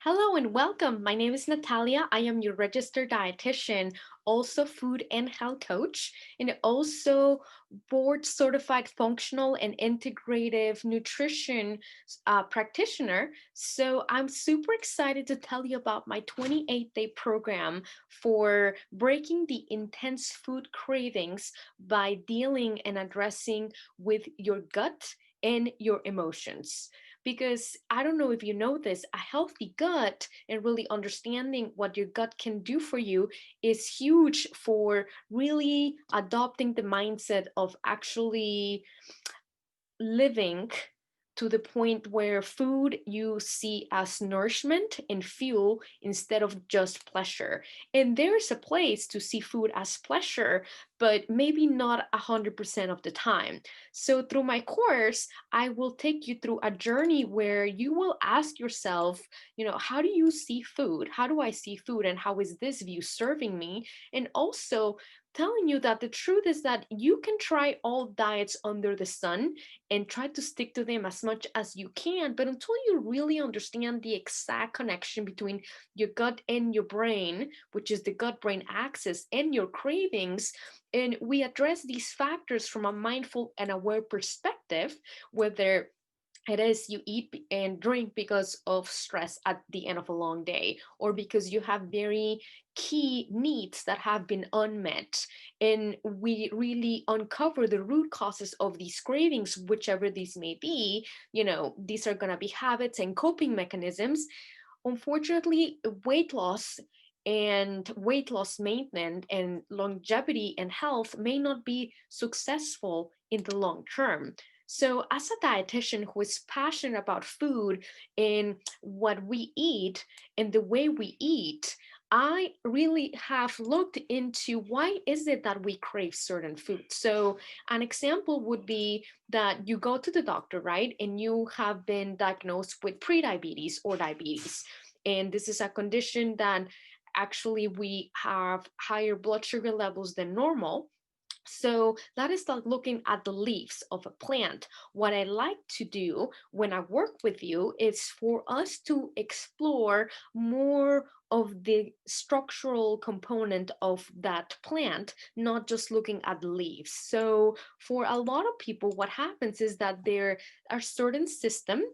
Hello and welcome. My name is Natalia. I am your registered dietitian, also food and health coach, and also board certified functional and integrative nutrition practitioner. So I'm super excited to tell you about my 28-day program for breaking the intense food cravings by dealing and addressing with your gut and your emotions, because I don't know if you know this, a healthy gut and really understanding what your gut can do for you is huge for really adopting the mindset of actually living to the point where food you see as nourishment and fuel instead of just pleasure. And there's a place to see food as pleasure, but maybe not 100% of the time. So through my course, I will take you through a journey where you will ask yourself, how do you see food? How do I see food? And how is this view serving me? And also telling you that the truth is that you can try all diets under the sun and try to stick to them as much as you can. But until you really understand the exact connection between your gut and your brain, which is the gut brain axis, and your cravings, and we address these factors from a mindful and aware perspective, whether it is you eat and drink because of stress at the end of a long day, or because you have very key needs that have been unmet, and we really uncover the root causes of these cravings, whichever these may be. These are going to be habits and coping mechanisms. Unfortunately, weight loss maintenance and longevity and health may not be successful in the long term. So, as a dietitian who is passionate about food and what we eat and the way we eat, I really have looked into why is it that we crave certain foods. So, an example would be that you go to the doctor, right? And you have been diagnosed with prediabetes or diabetes. And this is a condition that actually we have higher blood sugar levels than normal. So that is like looking at the leaves of a plant. What I like to do when I work with you is for us to explore more of the structural component of that plant, not just looking at the leaves. So for a lot of people, what happens is that there are certain systems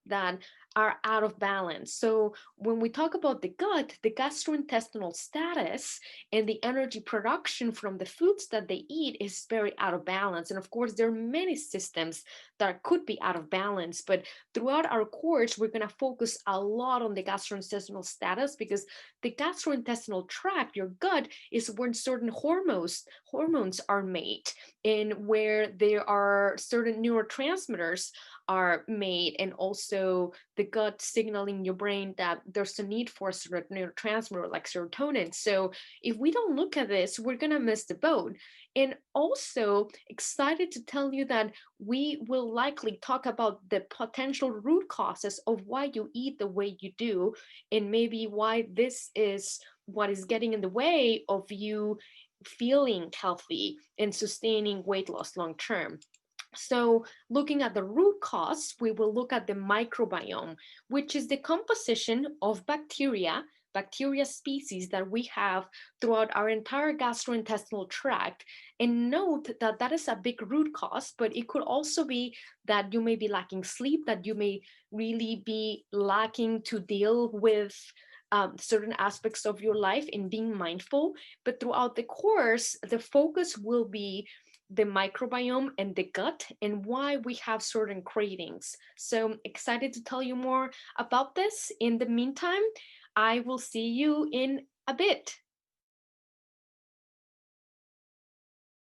that are out of balance. So when we talk about the gut, the gastrointestinal status and the energy production from the foods that they eat is very out of balance. And of course, there are many systems that could be out of balance. But throughout our course, we're going to focus a lot on the gastrointestinal status, because the gastrointestinal tract, your gut, is where certain hormones are made, and where there are certain neurotransmitters are made, and also the gut signaling your brain that there's a need for a certain neurotransmitter like serotonin. So if we don't look at this, we're going to miss the boat. And also excited to tell you that we will likely talk about the potential root causes of why you eat the way you do, and maybe why this is what is getting in the way of you feeling healthy and sustaining weight loss long term. So, looking at the root cause, we will look at the microbiome, which is the composition of bacteria species that we have throughout our entire gastrointestinal tract. And note that that is a big root cause, but it could also be that you may be lacking sleep, that you may really be lacking to deal with certain aspects of your life and being mindful. But throughout the course, the focus will be the microbiome and the gut and why we have certain cravings. So excited to tell you more about this. In the meantime, I will see you in a bit.